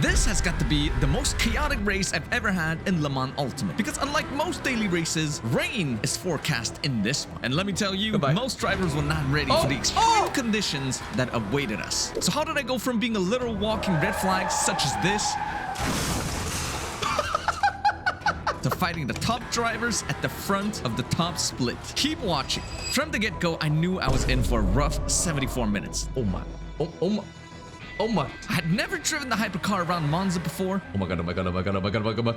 This has got to be the most chaotic race I've ever had in Le Mans Ultimate. Because unlike most daily races, rain is forecast in this one. And let me tell you, most drivers were not ready for the extreme conditions that awaited us. So how did I go from being a literal walking red flag such as this to fighting the top drivers at the front of the top split? Keep watching. From the get-go, I knew I was in for a rough 74 minutes. Oh my. Oh my. I had never driven the hypercar around Monza before. Oh my god, oh my god, oh my god, oh my god, oh my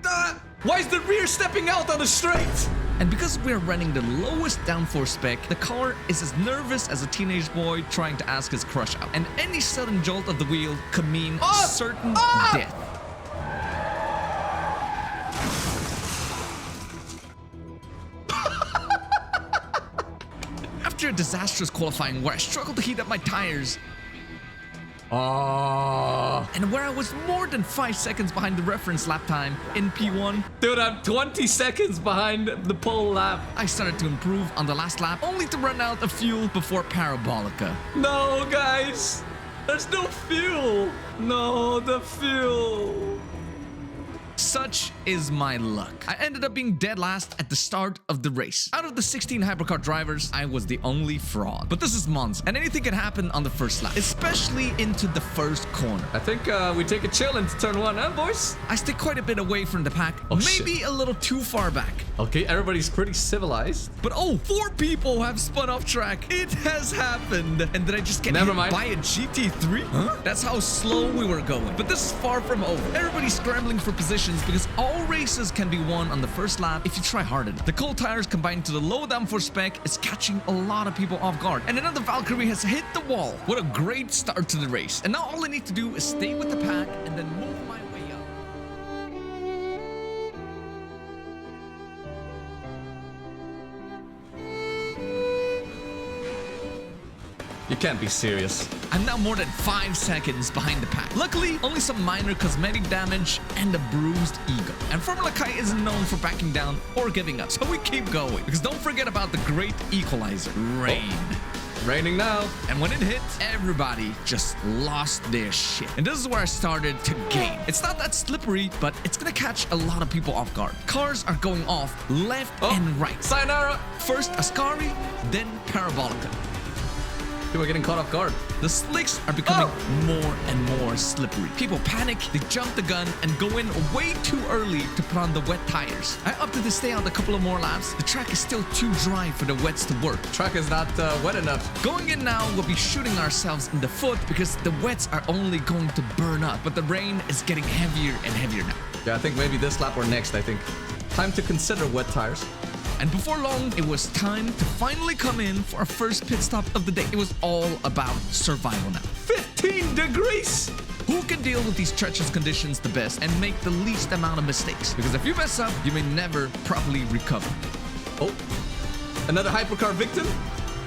god. Why is the rear stepping out on the straight? And because we're running the lowest downforce spec, the car is as nervous as a teenage boy trying to ask his crush out. And any sudden jolt of the wheel could mean certain death. After a disastrous qualifying where I struggled to heat up my tires, and where I was more than 5 seconds behind the reference lap time in P1. Dude, I'm 20 seconds behind the pole lap. I started to improve on the last lap, only to run out of fuel before Parabolica. No, guys. There's no fuel. No, the fuel. Such is my luck. I ended up being dead last at the start of the race. Out of the 16 hypercar drivers, I was the only fraud. But this is Monza, and anything can happen on the first lap, especially into the first corner. I think we take a chill into turn 1, huh, boys? I stay quite a bit away from the pack, maybe a little too far back. Okay, everybody's pretty civilized. But 4 people have spun off track. It has happened. And did I just get hit by a GT3? Huh? That's how slow we were going. But this is far from over. Everybody's scrambling for positions because all races can be won on the first lap if you try hard enough. The cold tires combined to the low downforce spec is catching a lot of people off guard. And another Valkyrie has hit the wall. What a great start to the race. And now all I need to do is stay with the pack and then move my way up. You can't be serious. I'm now more than 5 seconds behind the pack. Luckily, only some minor cosmetic damage and a bruised ego. And Formula Kai isn't known for backing down or giving up, so we keep going. Because don't forget about the great equalizer, rain. Raining now. And when it hit, everybody just lost their shit. And this is where I started to gain. It's not that slippery, but it's gonna catch a lot of people off guard. Cars are going off left and right. Sayonara. First Ascari, then Parabolica. People are getting caught off guard. The slicks are becoming more and more slippery. People panic, they jump the gun, and go in way too early to put on the wet tires. I opted to stay out a couple of more laps. The track is still too dry for the wets to work. Track is not wet enough. Going in now, we'll be shooting ourselves in the foot because the wets are only going to burn up. But the rain is getting heavier and heavier now. Yeah, I think maybe this lap or next, I think. Time to consider wet tires. And before long, it was time to finally come in for our first pit stop of the day. It was all about survival now. 15 degrees! Who can deal with these treacherous conditions the best and make the least amount of mistakes? Because if you mess up, you may never properly recover. Oh, another hypercar victim?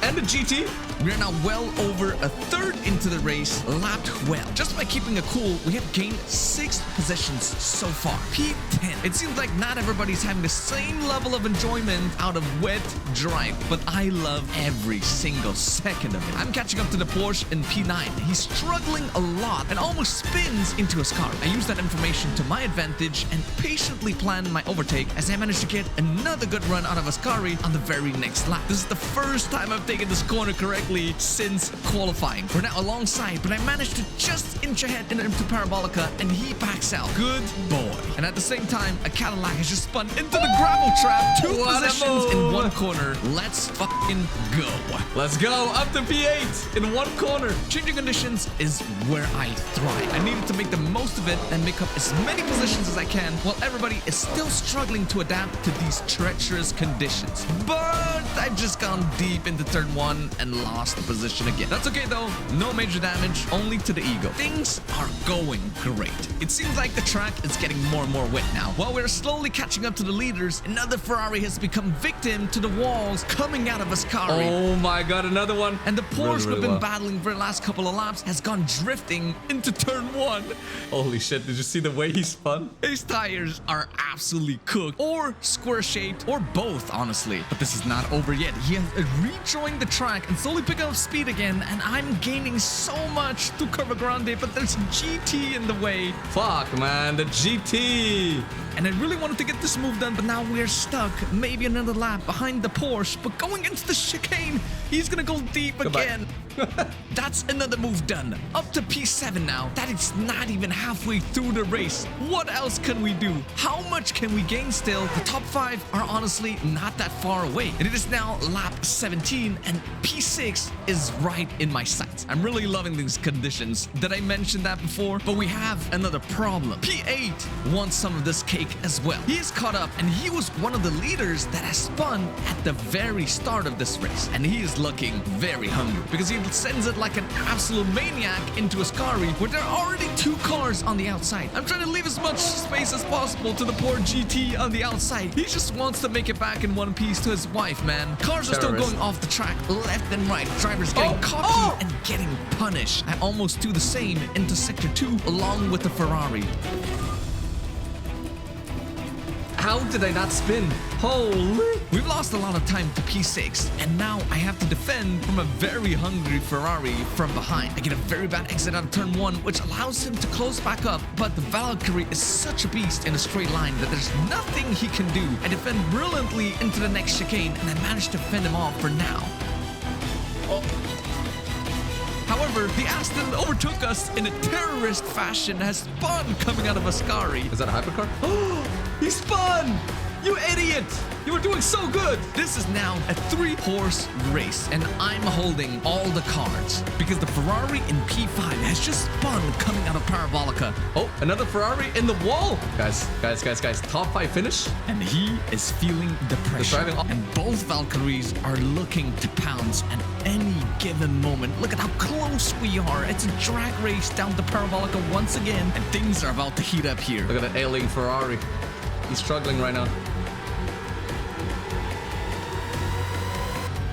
And a GT. We are now well over a third into the race, lapped well. Just by keeping it cool, we have gained 6 positions so far. P10. It seems like not everybody's having the same level of enjoyment out of wet drive, but I love every single second of it. I'm catching up to the Porsche in P9. He's struggling a lot and almost spins into a car. I use that information to my advantage and patiently plan my overtake as I manage to get another good run out of Ascari on the very next lap. This is the first time I've taken this corner correctly since qualifying. We're now alongside, but I managed to just inch ahead into Parabolica and he backs out. Good boy. And at the same time, a Cadillac has just spun into the gravel trap. 2 positions in 1 corner. Let's fucking go. Let's go up to P8 in 1 corner. Changing conditions is where I thrive. I needed to make the most of it and make up as many positions as I can while everybody is still struggling to adapt to these treacherous conditions. But I've just gone deep into turn 1 and lost the position again. That's okay though. No major damage, only to the ego. Things are going great. It seems like the track is getting more and more wet now. While we're slowly catching up to the leaders, another Ferrari has become victim to the walls coming out of Ascari. Oh my god, another one. And the Porsche we've been battling for the last couple of laps has gone drifting into turn 1. Holy shit, did you see the way he spun? His tires are absolutely cooked, or square shaped, or both, honestly. But this is not over yet. He has rejoined the track and slowly picking up speed again, and I'm gaining so much through Curva Grande, but there's GT in the way. Fuck, man, the GT. And I really wanted to get this move done, but now we're stuck. Maybe another lap behind the Porsche, but going into the chicane, he's gonna go deep again. That's another move done. Up to P7 now. That is not even halfway through the race. What else can we do? How much can we gain still? The top 5 are honestly not that far away. And it is now lap 17, and P6 is right in my sights. I'm really loving these conditions. Did I mention that before? But we have another problem. P8 wants some of this cake as well. He is caught up, and he was one of the leaders that has spun at the very start of this race. And he is looking very hungry because he sends it like an absolute maniac into Ascari where there are already 2 cars on the outside. I'm trying to leave as much space as possible to the poor GT on the outside. He just wants to make it back in one piece to his wife, man. Cars are still going off the track left and right. Drivers getting cocky and getting punished. I almost do the same into Sector 2 along with the Ferrari. How did I not spin? Holy! We've lost a lot of time to P6, and now I have to defend from a very hungry Ferrari from behind. I get a very bad exit out of turn 1, which allows him to close back up, but the Valkyrie is such a beast in a straight line that there's nothing he can do. I defend brilliantly into the next chicane, and I managed to fend him off for now. However, the Aston overtook us in a terrorist fashion, has spun coming out of Ascari. Is that a hypercar? He spun! You idiot! You were doing so good! This is now a 3-horse race, and I'm holding all the cards because the Ferrari in P5 has just spun coming out of Parabolica. Oh, another Ferrari in the wall! Guys. Top 5 finish? And he is feeling the pressure. And both Valkyries are looking to pounce at any given moment. Look at how close we are. It's a drag race down to Parabolica once again, and things are about to heat up here. Look at that ailing Ferrari. He's struggling right now.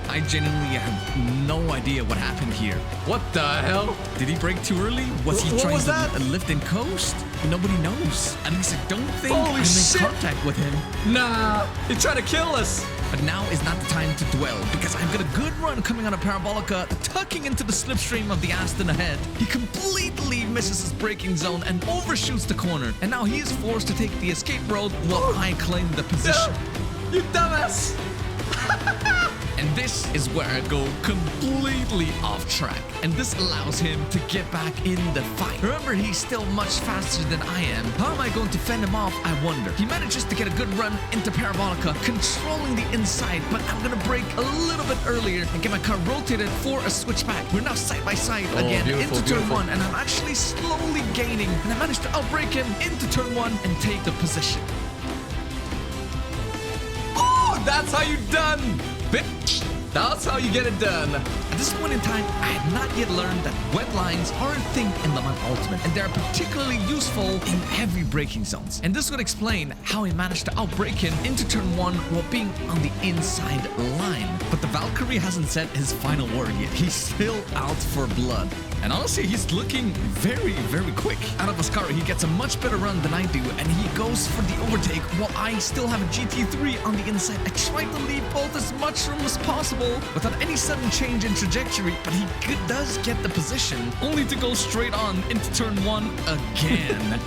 I genuinely have no idea what happened here. What the hell? Did he brake too early? Was he trying to lift and coast? Nobody knows. At least I don't think I made contact with him. Nah, he's trying to kill us. But now is not the time to dwell because I've got a good run coming out of Parabolica, tucking into the slipstream of the Aston ahead. He completely misses his braking zone and overshoots the corner. And now he is forced to take the escape road while I claim the position. You dumbass! And this is where I go completely off track. And this allows him to get back in the fight. Remember, he's still much faster than I am. How am I going to fend him off, I wonder? He manages to get a good run into Parabolica, controlling the inside, but I'm going to brake a little bit earlier and get my car rotated for a switchback. We're now side by side again into turn 1, and I'm actually slowly gaining. And I managed to outbrake him into turn 1 and take the position. Oh, that's how you done! Bitch! That's how you get it done. At this point in time, I had not yet learned that wet lines are a thing in Le Mans Ultimate, and they're particularly useful in heavy braking zones. And this would explain how I managed to outbrake him into turn 1 while being on the inside line. But the Valkyrie hasn't said his final word yet. He's still out for blood. And honestly, he's looking very, very quick. Out of Ascari, he gets a much better run than I do, and he goes for the overtake while I still have a GT3 on the inside. I tried to leave both as much room as possible without any sudden change in trajectory, but he does get the position, only to go straight on into turn 1 again.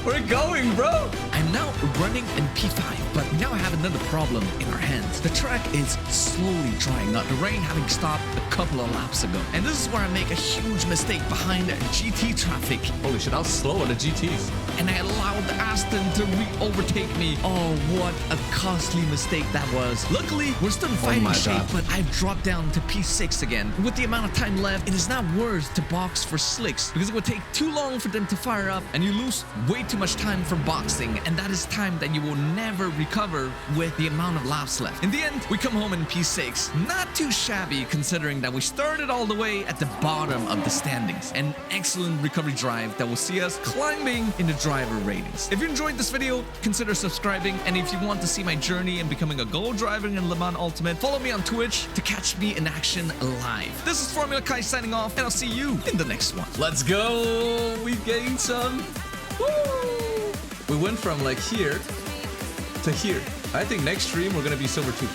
Where are you going, bro? I'm now running in P5, but now I have another problem in our hands. The track is slowly drying up, the rain having stopped a couple of laps ago. And this is where I make a huge mistake behind GT traffic. Holy shit, I was slow on the GTs. And I allowed the Aston to overtake me. Oh, what a costly mistake that was. Luckily, we're still in fighting shape, but I've dropped down to P6 again. With the amount of time left, it is not worth to box for slicks because it would take too long for them to fire up and you lose way too much time for boxing, and that is time that you will never recover with the amount of laps left. In the end, we come home in P6. Not too shabby considering that we started all the way at the bottom of the standings. An excellent recovery drive that will see us climbing in the driver ratings. If you enjoyed this video, consider subscribing, and if you want to see my journey in becoming a Go driver in Le Mans Ultimate, follow me on Twitch to catch me in action live. This is Formula Kai signing off, and I'll see you in the next one. Let's go! We gained some. Woo! We went from like here to here. I think next stream we're gonna be silver 2.